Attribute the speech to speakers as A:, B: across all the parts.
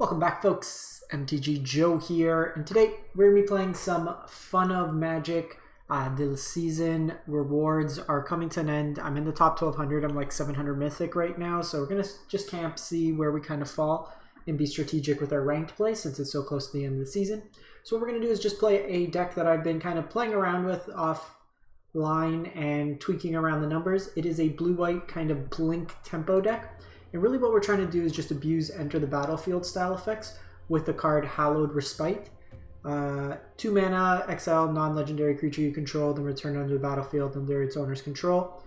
A: Welcome back, folks. MTG Joe here, and today we're going to be playing some Fun of Magic. The season rewards are coming to an end. I'm in the top 1200. I'm like 700 mythic right now, so we're going to just camp, see where we kind of fall, and be strategic with our ranked play since it's so close to the end of the season. So what we're going to do is just play a deck that I've been kind of playing around with offline and tweaking around the numbers. It is a blue-white kind of blink tempo deck. And really what we're trying to do is just abuse enter the battlefield style effects with the card Hallowed Respite. 2 mana, exile non-legendary creature you control, then return under the battlefield under its owner's control.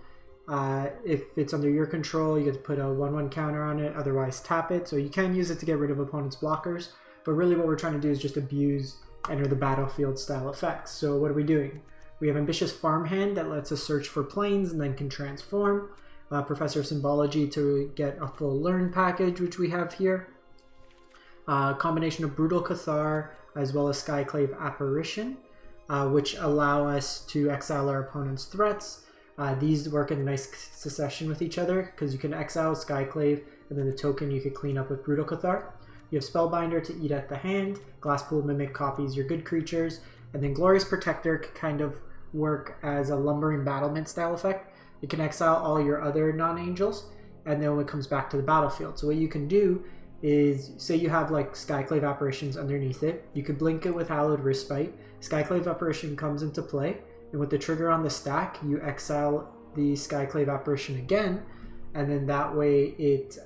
A: If it's under your control, you get to put a 1/1 counter on it, otherwise tap it. So you can use it to get rid of opponent's blockers, but really what we're trying to do is just abuse enter the battlefield style effects. So what are we doing? We have Ambitious Farmhand that lets us search for planes and then can transform. Professor of Symbology to get a full learn package, which we have here. Combination of Brutal Cathar as well as Skyclave Apparition, which allow us to exile our opponent's threats. These work in nice succession with each other because you can exile Skyclave and then the token you could clean up with Brutal Cathar. You have Spellbinder to eat at the hand. Glasspool Mimic copies your good creatures. And then Glorious Protector can kind of work as a Lumbering Battlement style effect. You can exile all your other non-angels, and then when it comes back to the battlefield. So what you can do is, say you have like Skyclave Apparitions underneath it, you could blink it with Hallowed Respite. Skyclave Apparition comes into play, and with the trigger on the stack, you exile the Skyclave Apparition again, and then that way it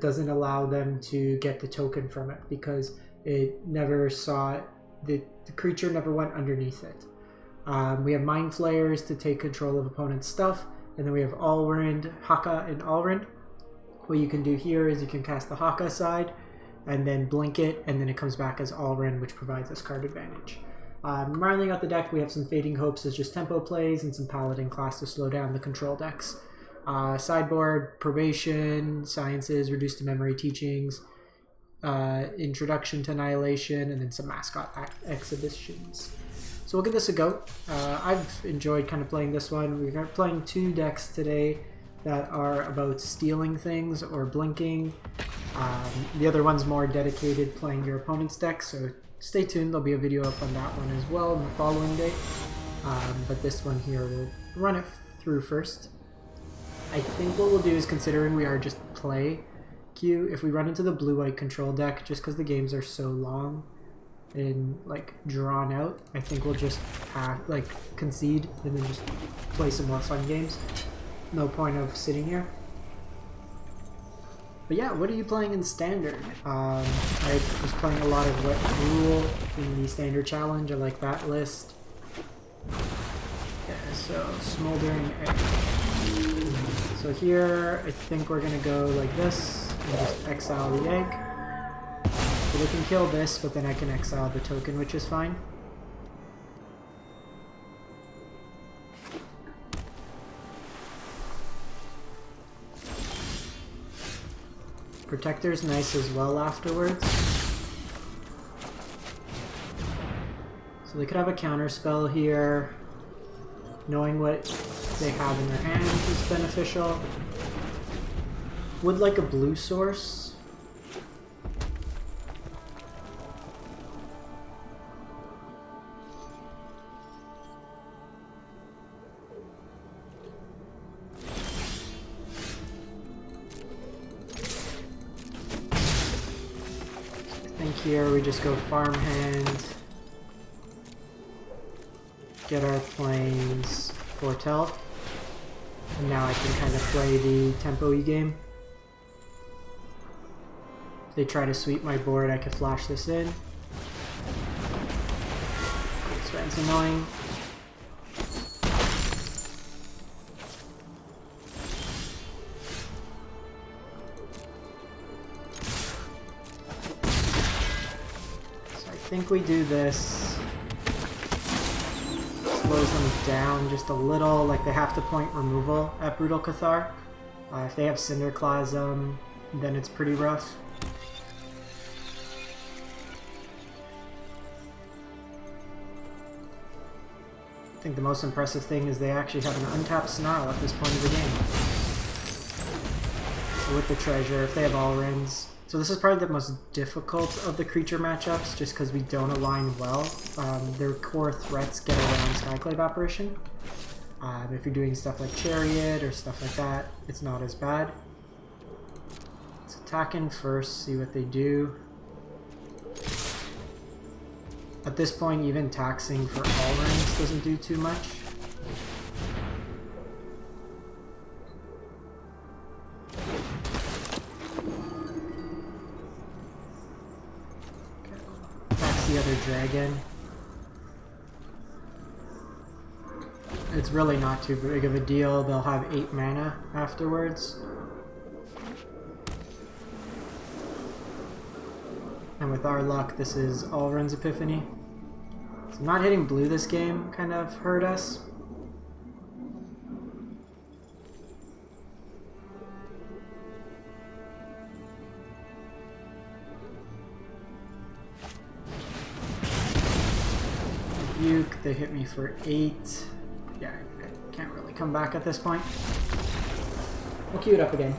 A: doesn't allow them to get the token from it, because it never saw it, the creature never went underneath it. We have Mind Flayers to take control of opponent's stuff. And then we have Allrind, Haka, and Allrind. What you can do here is you can cast the Haka side and then blink it, and then it comes back as Allrind, which provides us card advantage. Rounding out the deck, we have some Fading Hopes as just tempo plays and some Paladin class to slow down the control decks. Sideboard, Probation, Sciences, Reduced to Memory Teachings, Introduction to Annihilation, and then some Mascot exhibitions. So we'll give this a go. I've enjoyed kind of playing this one. We're playing 2 decks today that are about stealing things or blinking. The other one's more dedicated playing your opponent's deck, so stay tuned. There'll be a video up on that one as well in the following day. But this one here, we'll run it through first. I think what we'll do is, considering we are just play queue, if we run into the blue-white control deck, just because the games are so long and like drawn out, I think we'll just concede and then just play some more fun games. No point of sitting here. But yeah, what are you playing in standard? I was playing a lot of Wet Rule in the standard challenge. I like that list. Yeah, so Smoldering Egg. So here I think we're gonna go like this and just exile the egg. So they can kill this, but then I can exile the token, which is fine. Protector's nice as well afterwards. So they could have a counter spell here. Knowing what they have in their hand is beneficial. Would like a blue source. Here we just go Farmhand, get our planes Foretell, and now I can kind of play the tempo-y game. If they try to sweep my board, I can flash this in. It's annoying. I think we do this. Slows them down just a little, like they have to point removal at Brutal Cathar. If they have Cinderclasm, then it's pretty rough. I think the most impressive thing is they actually have an untapped Snarl at this point of the game. So with the treasure, if they have Allrinds, So this is probably the most difficult of the creature matchups, just because we don't align well. Their core threats get around Skyclave Apparition. If you're doing stuff like Chariot or stuff like that, it's not as bad. Let's attack in first, see what they do. At this point, even taxing for all ranks doesn't do too much. Tax the other dragon. It's really not too big of a deal. They'll have 8 mana afterwards. And with our luck, this is Alrund's Epiphany. So not hitting blue this game kind of hurt us. Rebuke, they hit me for 8. Yeah, I can't really come back at this point. We'll queue it up again.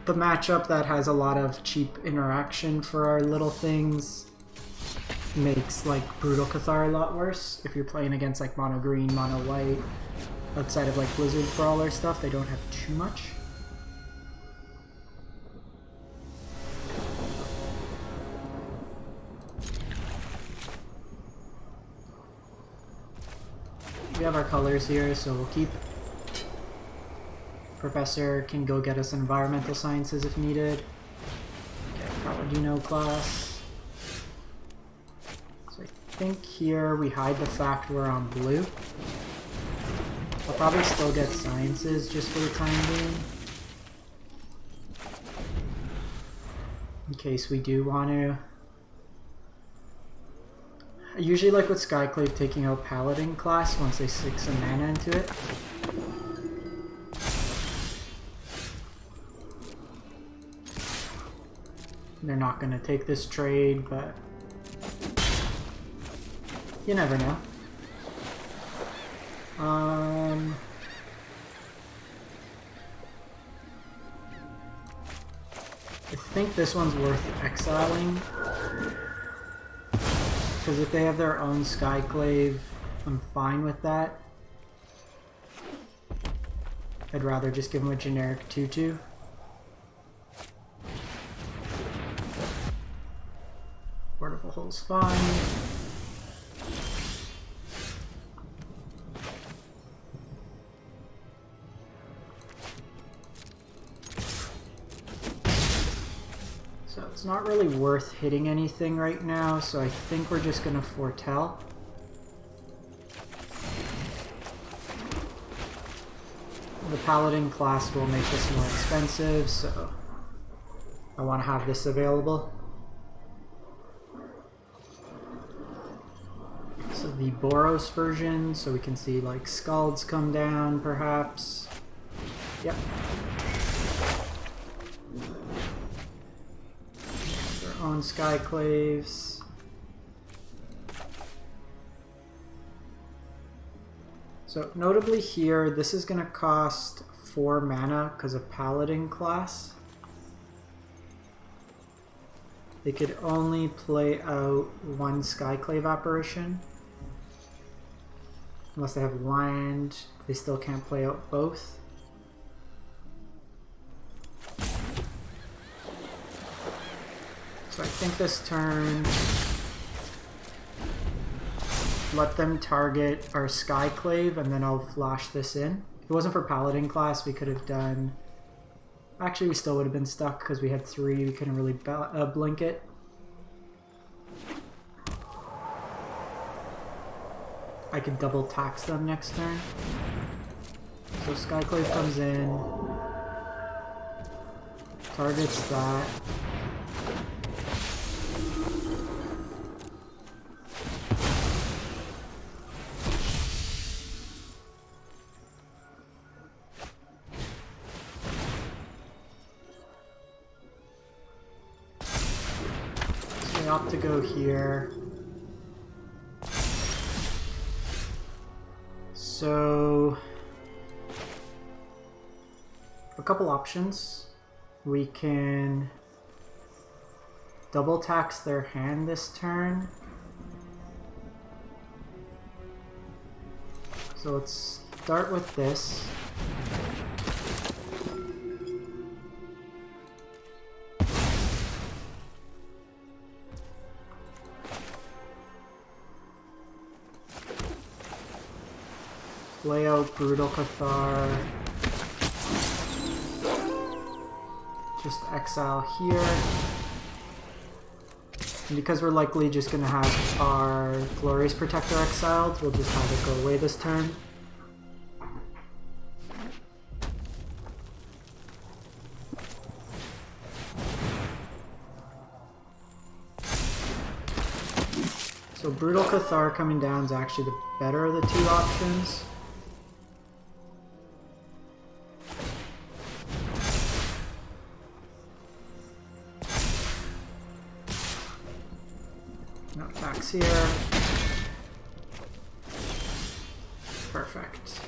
A: The matchup that has a lot of cheap interaction for our little things makes like Brutal Cathar a lot worse. If you're playing against like mono green, mono white, outside of like Blizzard Brawler stuff, they don't have too much. We have our colors here, so we'll keep. Professor can go get us environmental sciences if needed. Okay, Paladino class. So I think here we hide the fact we're on blue. I'll probably still get sciences just for the time being. In case we do want to. I usually like with Skyclave taking out Paladin class once they stick some mana into it. They're not going to take this trade, but you never know. I think this one's worth exiling. Because if they have their own Skyclave, I'm fine with that. I'd rather just give them a generic 2/2. Portable hole's fine. So it's not really worth hitting anything right now, so I think we're just gonna foretell. The Paladin class will make this more expensive, so I want to have this available. So the Boros version, so we can see like Scalds come down perhaps. Yep. Their own Skyclaves. So notably here, this is going to cost 4 mana because of Paladin class. They could only play out 1 Skyclave Apparition. Unless they have land, they still can't play out both. So I think this turn, let them target our Skyclave and then I'll flash this in. If it wasn't for Paladin class, we could have done... Actually, we still would have been stuck because we had 3, we couldn't really blink it. I could double tax them next turn. So Skyclave comes in, targets that. So we opt to go here. So, a couple options. We can double tax their hand this turn. So let's start with this. Lay out Brutal Cathar. Just exile here. And because we're likely just going to have our Glorious Protector exiled, we'll just have it go away this turn. So Brutal Cathar coming down is actually the better of the two options. No attacks here. Perfect.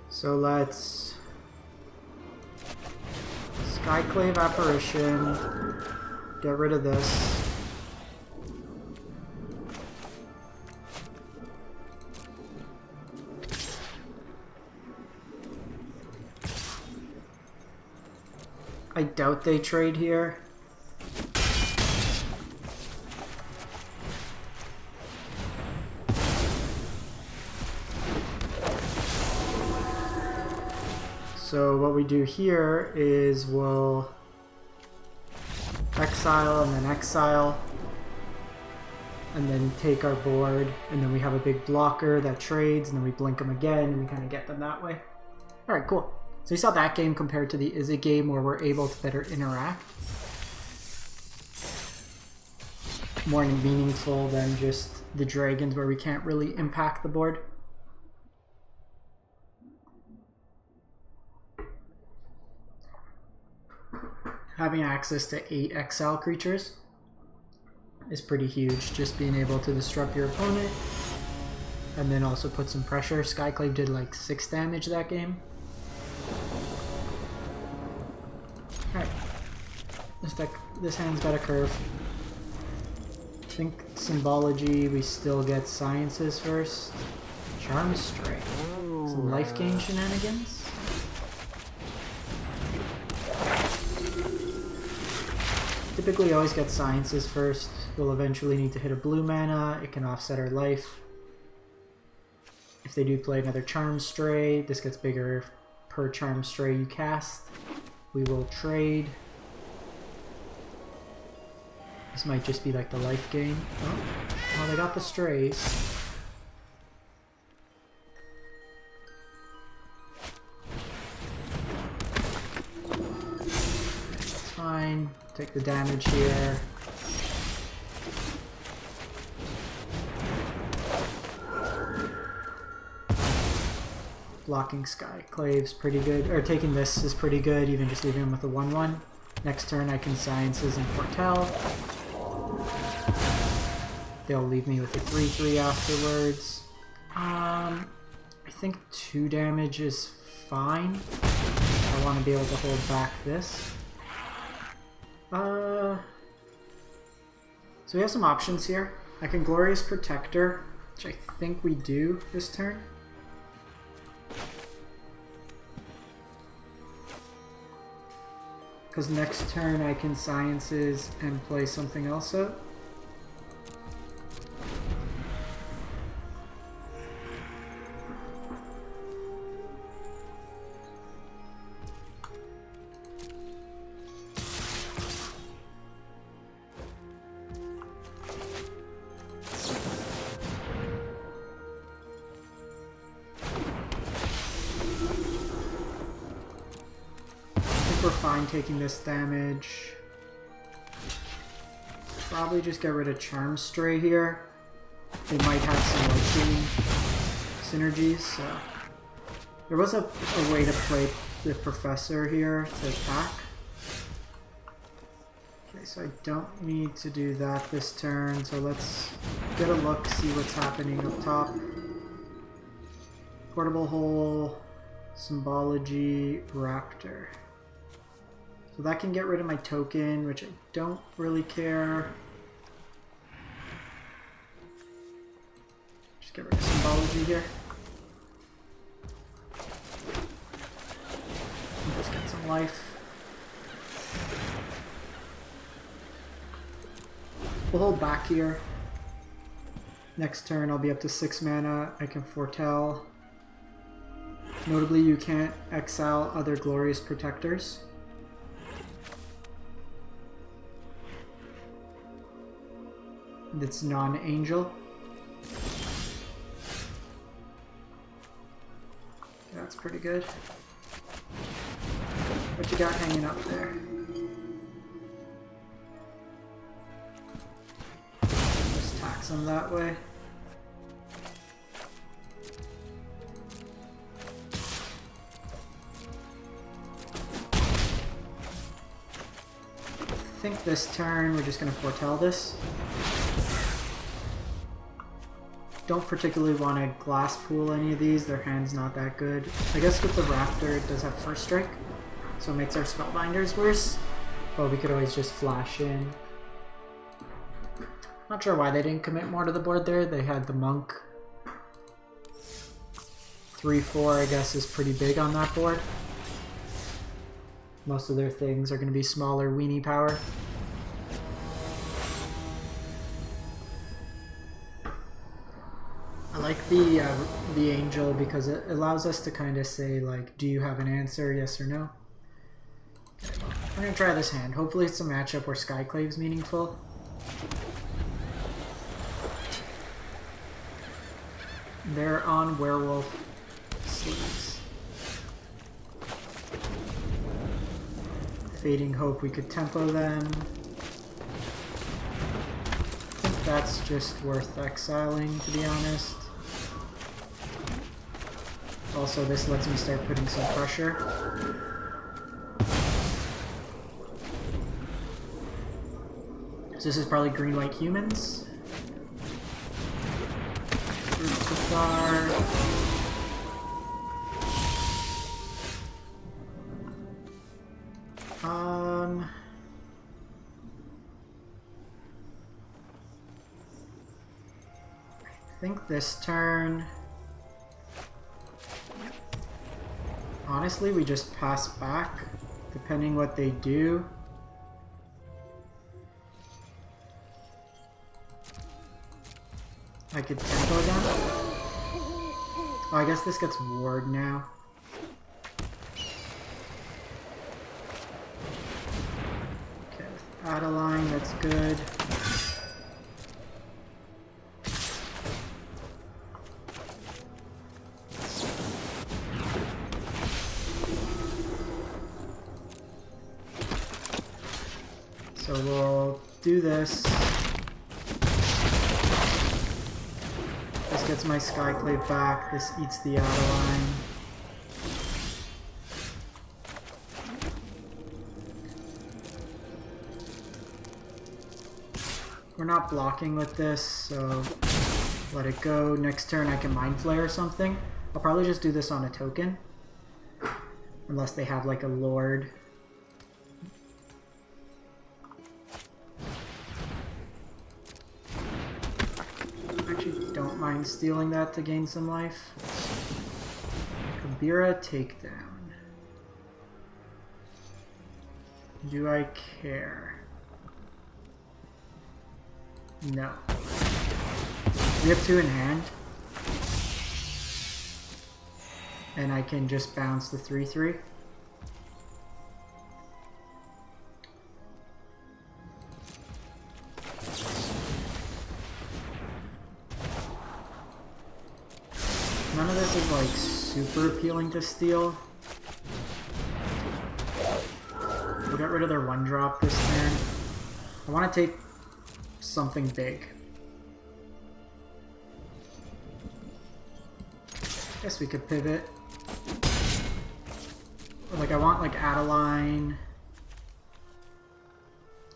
A: So let's Skyclave Apparition, get rid of this. I doubt they trade here. So what we do here is we'll exile and then exile and then take our board, and then we have a big blocker that trades, and then we blink them again and we kind of get them that way. Alright, cool. So you saw that game compared to the Izzy game where we're able to better interact. More meaningful than just the dragons where we can't really impact the board. Having access to 8 exile creatures is pretty huge. Just being able to disrupt your opponent and then also put some pressure. Skyclave did like 6 damage that game. Alright. This hand's got a curve. I think Symbology, we still get Sciences first. Charm Stray. Some life gain shenanigans. Typically always get Sciences first. We'll eventually need to hit a blue mana. It can offset our life. If they do play another Charm Stray, this gets bigger per Charm Stray you cast. We will trade. This might just be like the life gain. Oh, they got the strays. Fine. Take the damage here. Blocking Skyclave's pretty good, or taking this is pretty good, even just leaving him with a 1/1. Next turn I can Sciences and Foretell. They'll leave me with a 3/3 afterwards. I think 2 damage is fine. I want to be able to hold back this. So we have some options here. I can Glorious Protector, which I think we do this turn. Because next turn I can Sciences and play something else out. We're fine taking this damage. Probably just get rid of Charm Stray here. They might have some like synergies, so there was a way to play the Professor here to attack. Okay, so I don't need to do that this turn, so let's get a look, see what's happening up top. Portable Hole. Symbology Raptor. So that can get rid of my token, which I don't really care. Just get rid of Symbology here. Just get some life. We'll hold back here. Next turn I'll be up to 6 mana. I can foretell. Notably, you can't exile other Glorious Protectors. It's non-angel. That's pretty good. What you got hanging up there? Tax them that way. I think this turn we're just going to foretell this. Don't particularly want to glass pool any of these, their hand's not that good. I guess with the Raptor it does have first strike, so it makes our Spellbinders worse, but we could always just flash in. Not sure why they didn't commit more to the board there. They had the Monk. 3-4 I guess is pretty big on that board. Most of their things are going to be smaller weenie power. I like the Angel because it allows us to kind of say, like, do you have an answer, yes or no? Okay, well, we're going to try this hand. Hopefully it's a matchup where Skyclave's meaningful. They're on Werewolf sleeves. Fading Hope, we could tempo them. I think that's just worth exiling, to be honest. Also, this lets me start putting some pressure. So this is probably green-white humans. I think this turn, honestly, we just pass back, depending what they do. I could tempo them. Oh, I guess this gets ward now. Okay, with Adeline, that's good. So we'll do this. This gets my Skyclave back. This eats the Adeline. We're not blocking with this, so let it go. Next turn I can Mind Flare or something. I'll probably just do this on a token. Unless they have like a Lord. Don't mind stealing that to gain some life. Kabira takedown. Do I care? No. We have 2 in hand. And I can just bounce the 3/3. None of this is like super appealing to steal. We'll get rid of their 1-drop this turn. I want to take something big. Guess we could pivot. Like I want like Adeline,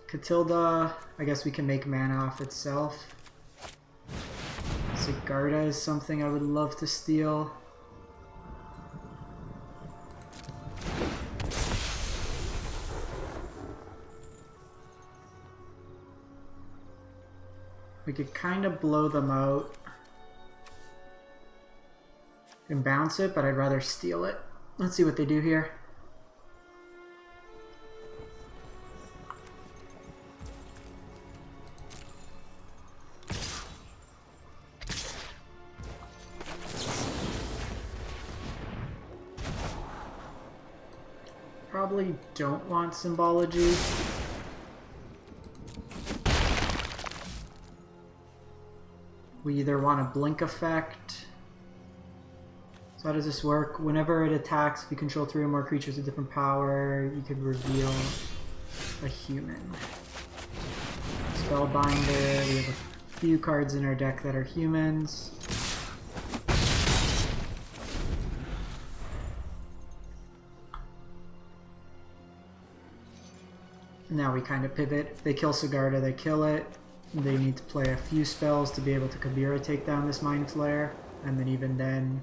A: Catilda. I guess we can make mana off itself. Sigarda is something I would love to steal. We could kind of blow them out and bounce it, but I'd rather steal it. Let's see what they do here. Probably don't want symbology. We either want a blink effect. So how does this work? Whenever it attacks, if you control 3 or more creatures with different power, you could reveal a human. Spellbinder, we have a few cards in our deck that are humans. Now we kind of pivot. If they kill Sigarda, they kill it. They need to play a few spells to be able to Kabira take down this Mind Flayer. And then even then,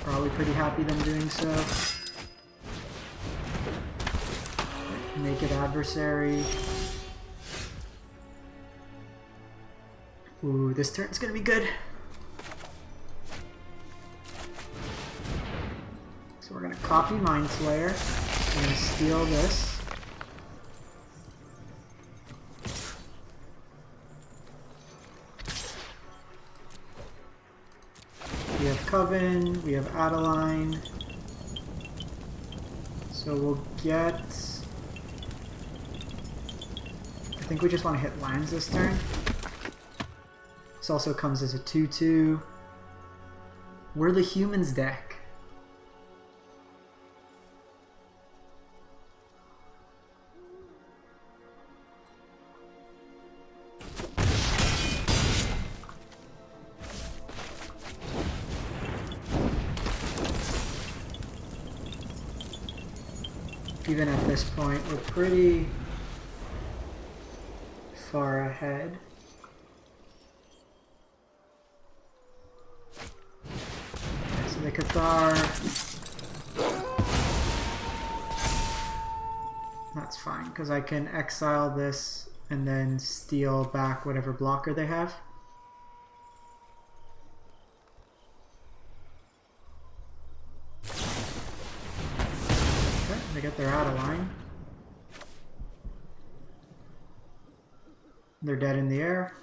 A: probably pretty happy them doing so. Naked Adversary. Ooh, this turn's gonna be good. So we're gonna copy Mind Flayer. I'm going to steal this. We have Coven, we have Adeline. So we'll get... I think we just want to hit lands this turn. This also comes as a 2/2. We're the humans deck. Even at this point, we're pretty far ahead. Okay, so the Cathar. That's fine, because I can exile this and then steal back whatever blocker they have. They get their Adeline. They're dead in the air.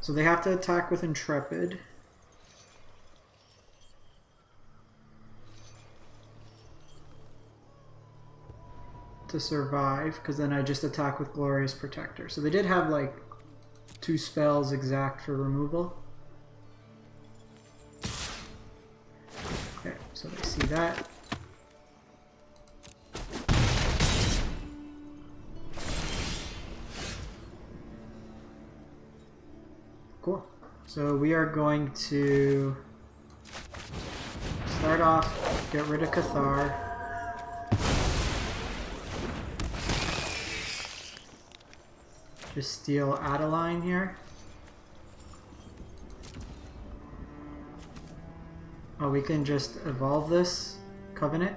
A: So they have to attack with Intrepid. To survive, because then I just attack with Glorious Protector. So they did have like 2 spells exact for removal. Okay, so they see that. Cool. So we are going to start off, get rid of Cathar. Just steal Adeline here. Oh, we can just evolve this Covenant.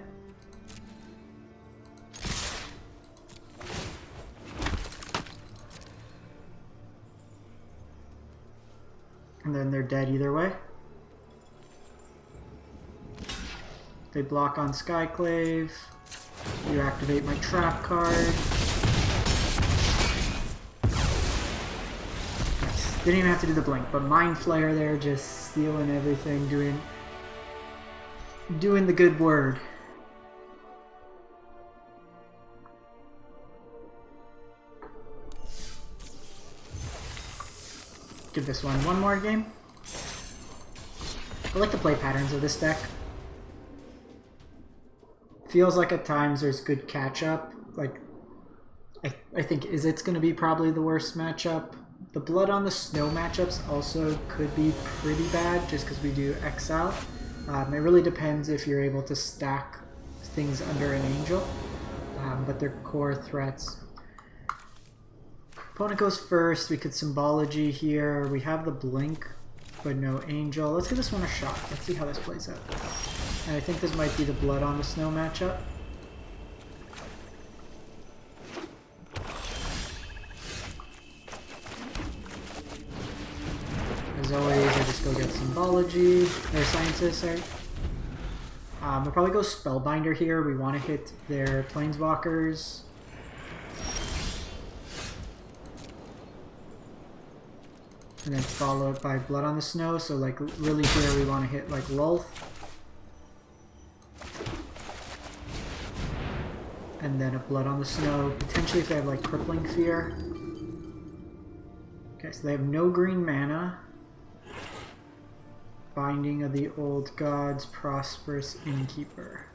A: And then they're dead either way. They block on Skyclave. You activate my trap card. Nice. Didn't even have to do the blink, but Mind Flayer there, just stealing everything, doing the good word. Give this one more game. I like the play patterns of this deck. Feels like at times there's good catch-up. Like, I think Izzet's going to be probably the worst matchup. The Blood on the Snow matchups also could be pretty bad just because we do Exile. It really depends if you're able to stack things under an Angel, but they're core threats. Opponent goes first. We could Symbology here. We have the Blink, but no Angel. Let's give this one a shot. Let's see how this plays out. And I think this might be the Blood on the Snow matchup. As always, I just go get symbology, or sciences, sorry. We'll probably go Spellbinder here. We want to hit their planeswalkers. And then follow it by Blood on the Snow. So like really here we want to hit like Lulth. And then a Blood on the Snow. Potentially if they have like Crippling Fear. Okay, so they have no green mana. Binding of the Old Gods, Prosperous Innkeeper.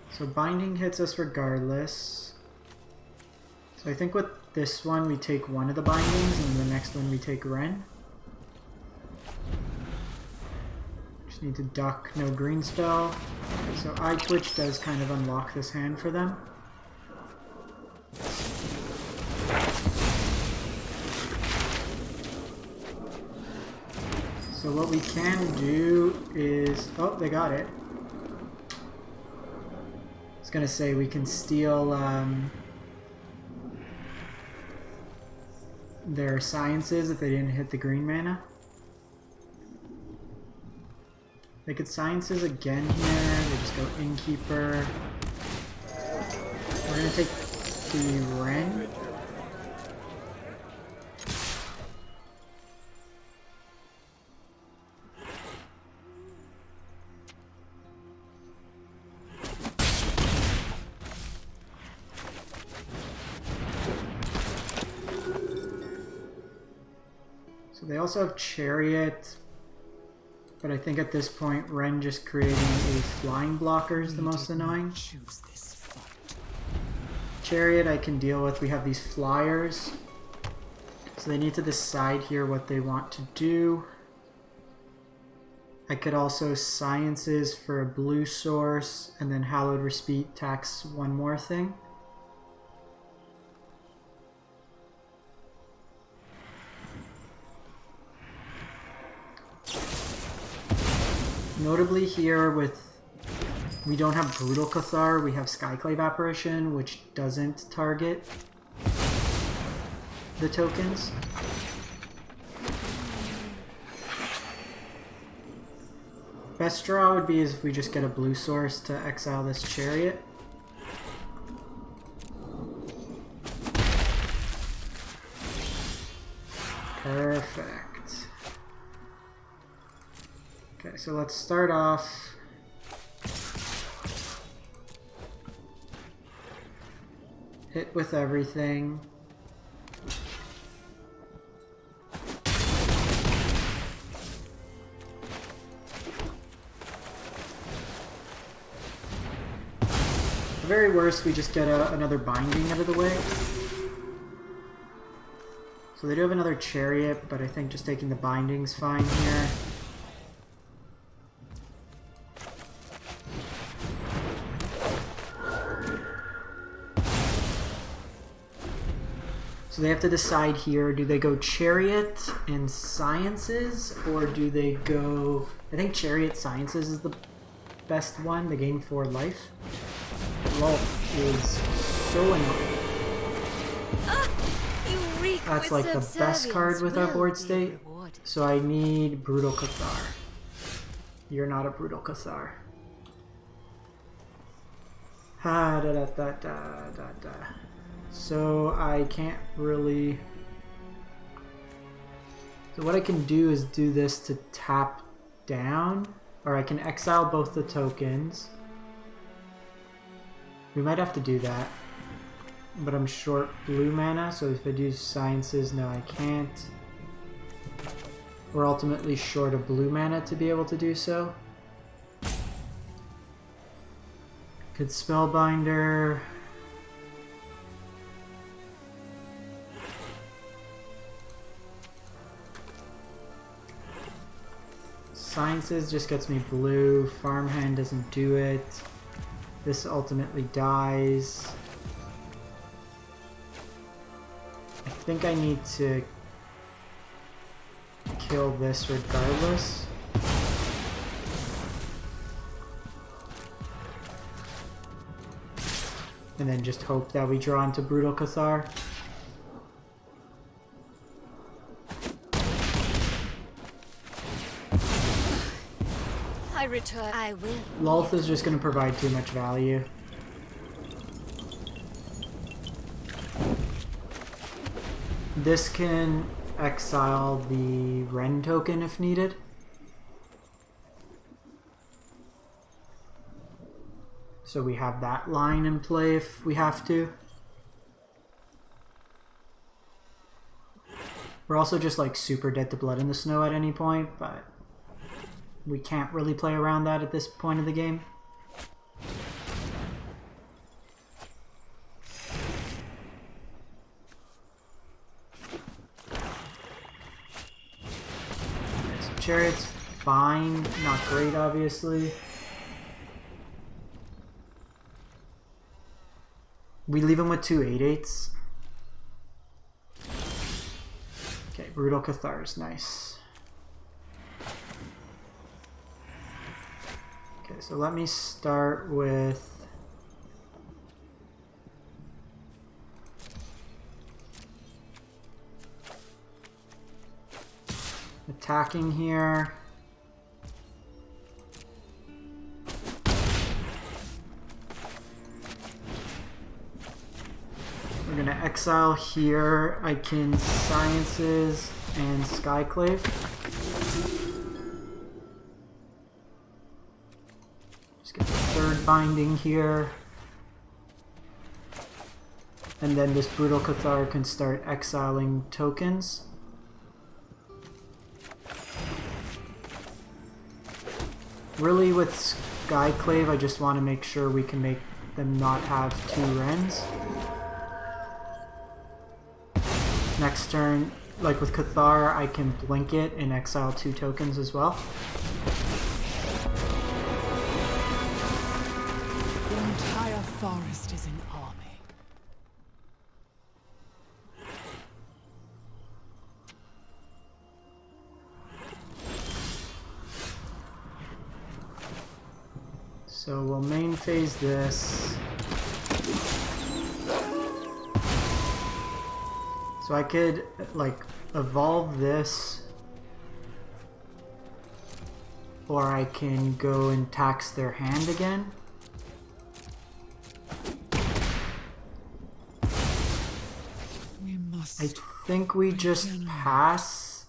A: So Binding hits us regardless. So I think with this one we take one of the bindings and the next one we take Ren. Just need to duck no green spell. So Eye Twitch does kind of unlock this hand for them. So what we can do is... oh, they got it. I was gonna say we can steal their sciences if they didn't hit the green mana. They could sciences again here. They just go Innkeeper. We're gonna take the Ren. They also have Chariot, but I think at this point Ren just creating a flying blocker is the most annoying. Chariot I can deal with. We have these flyers, so they need to decide here what they want to do. I could also Sciences for a blue source, and then Hallowed Respite tax one more thing. Notably here we don't have Brutal Cathar, we have Skyclave Apparition, which doesn't target the tokens. Best draw would be if we just get a blue source to exile this Chariot. Perfect. Okay, so let's start off. Hit with everything. At the very worst, we just get another binding out of the way. So they do have another Chariot, but I think just taking the binding's fine here. So they have to decide here, do they go Chariot and Sciences, or do they go... I think Chariot Sciences is the best one, they gain 4 life. Lulth is so annoying. That's like the best card with our board state. So I need Brutal Cathar. You're not a Brutal Cathar. Ha da da da da da da. So I can't really... So what I can do is do this to tap down, or I can exile both the tokens. We might have to do that, but I'm short blue mana, so if I do Sciences, no I can't. We're ultimately short of blue mana to be able to do so. Could Spellbinder... Sciences just gets me blue, Farmhand doesn't do it. This ultimately dies. I think I need to kill this regardless. And then just hope that we draw into Brutal Cathar.
B: I return. I will.
A: Lolth is just going to provide too much value. This can exile the Ren token if needed. So we have that line in play if we have to. We're also just like super dead to blood in the snow at any point, but we can't really play around that at this point of the game. So Chariot's fine, not great obviously. We leave him with 2 8/8s. Okay, Brutal Cathars, nice. Okay, so let me start with attacking here. We're gonna exile here. I can Sciences and Skyclave. Just get the 3rd binding here. And then this Brutal Cathar can start exiling tokens. Really with Skyclave, I just want to make sure we can make them not have 2 Rens. Next turn, like with Cathar, I can blink it and exile 2 tokens as well.
C: The entire forest is an army.
A: So we'll main phase this. So I could, like, evolve this, or I can go and tax their hand again.
C: We must.
A: I think we just pass.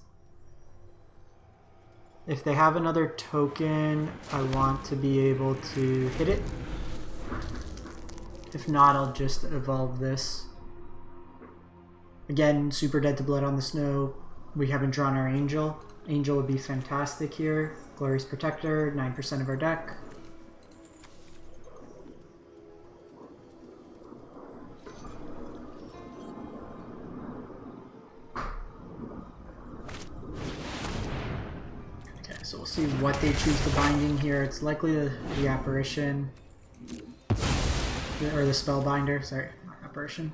A: If they have another token, I want to be able to hit it. If not, I'll just evolve this. Again, super dead to blood on the snow. We haven't drawn our Angel. Angel would be fantastic here. Glorious Protector, 9% of our deck. Okay, so we'll see what they choose to bind in here. It's likely the Apparition. Or the Spellbinder, sorry, not Apparition.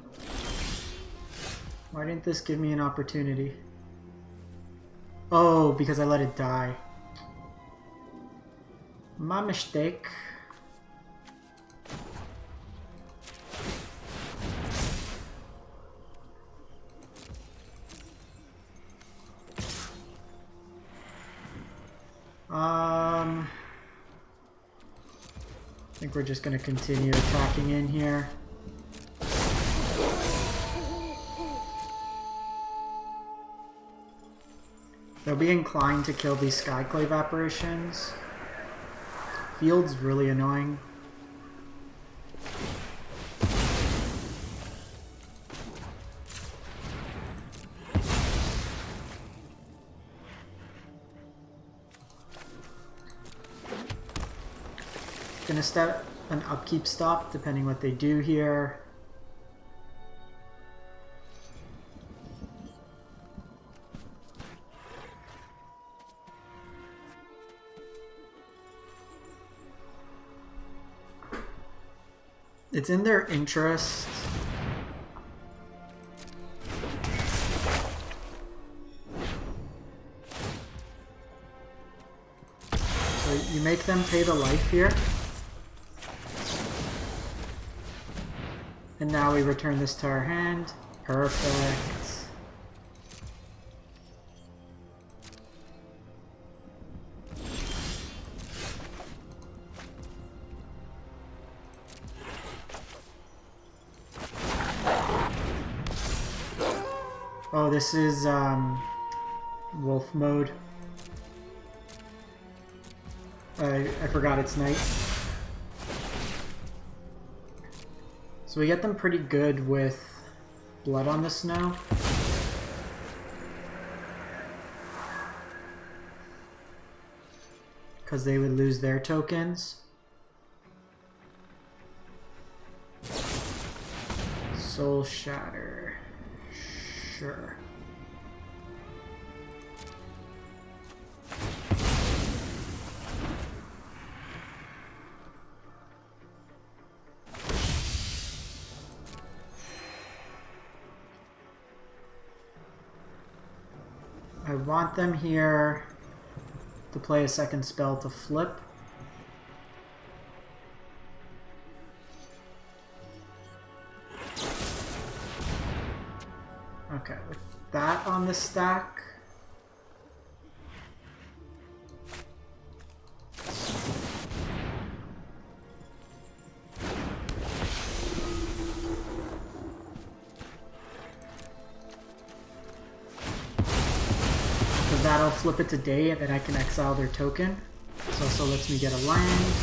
A: Why didn't this give me an opportunity? Oh, because I let it die. My mistake. I think we're just going to continue attacking in here. They'll be inclined to kill these Skyclave apparitions. Field's really annoying. Gonna step an upkeep stop depending what they do here. It's in their interest. So you make them pay the life here. And now we return this to our hand. Perfect. Oh, this is wolf mode. I forgot it's night. So we get them pretty good with blood on the snow. Because they would lose their tokens. Soul Shatter. Sure. I want them here to play a second spell to flip. Okay, with that on the stack. That'll flip it to day, and then I can exile their token. This also lets me get a land.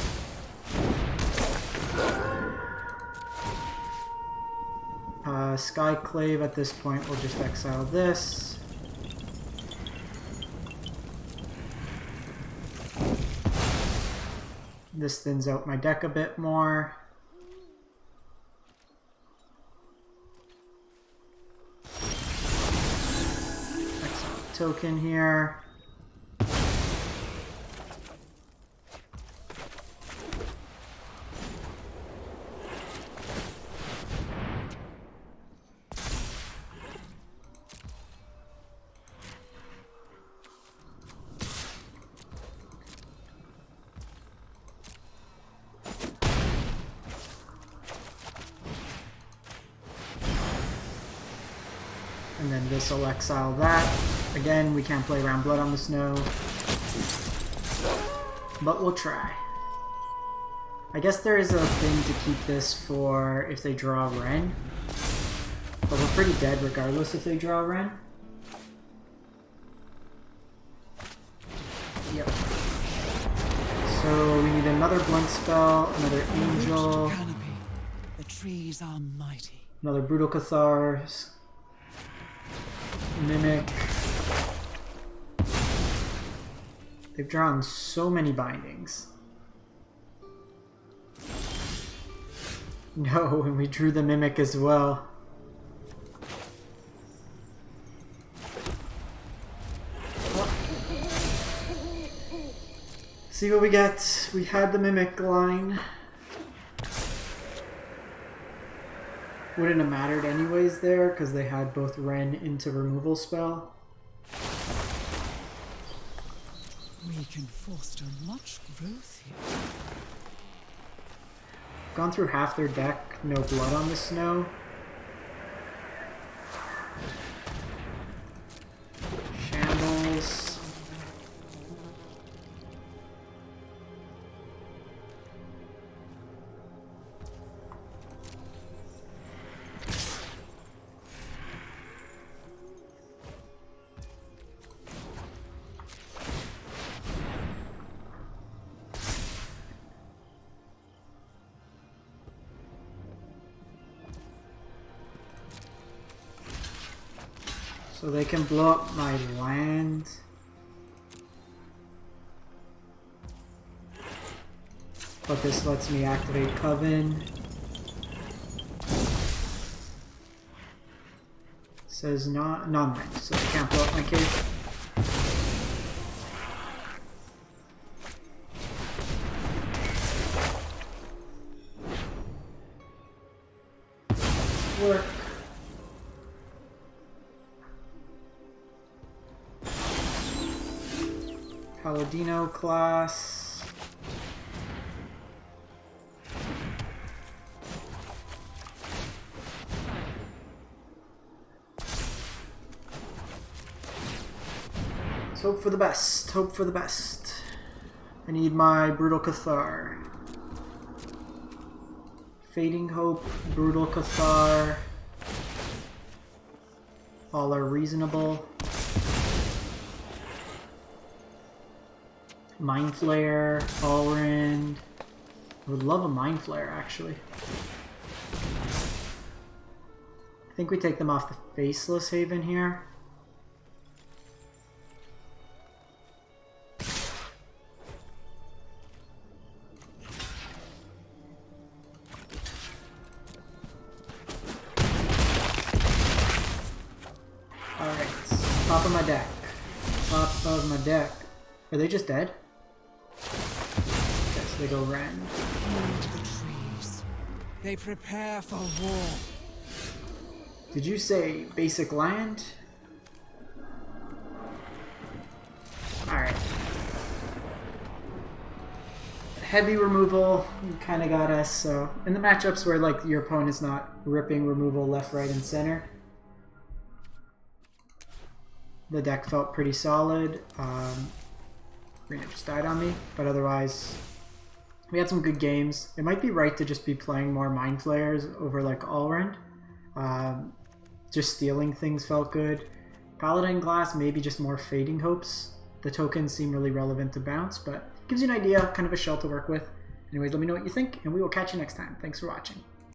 A: Skyclave at this point will just exile this. This thins out my deck a bit more. Token here. And then this will exile that. Again, we can't play around blood on the snow, but we'll try. I guess there is a thing to keep this for if they draw Ren, but we're pretty dead regardless if they draw Ren. Yep. So we need another blunt spell, another angel,
C: Canopy. The trees are mighty.
A: another brutal Cathars, mimic. They've drawn so many bindings. No, and we drew the mimic as well. See what we get. We had the mimic line. Wouldn't have mattered anyways there because they had both Ren into removal spell.
C: We can foster much growth here.
A: Gone through half their deck, no blood on the snow. Shambles. So they can blow up my land. But this lets me activate Coven. Says non-land, so they can't blow up my cave. Work. Paladino class. Let's hope for the best. Hope for the best. I need my Brutal Cathar. Fading Hope, Brutal Cathar. All are reasonable. Mind Flare, Allrind. I would love a Mind Flare, actually. I think we take them off the Faceless Haven here. Alright, top of my deck. Top of my deck. Are they just dead? Okay, so they go Ren.
C: Into the trees. They prepare for war.
A: Did you say basic land? Alright. Heavy removal kind of got us, so in the matchups where like your opponent's not ripping removal left, right, and center, the deck felt pretty solid. Rena just died on me, but otherwise we had some good games. It might be right to just be playing more Mind Flayers over like Allrind. Just stealing things felt good. Paladin Glass, maybe just more Fading Hopes. The tokens seem really relevant to bounce, but gives you an idea, kind of a shell to work with. Anyways, let me know what you think, and we will catch you next time. Thanks for watching.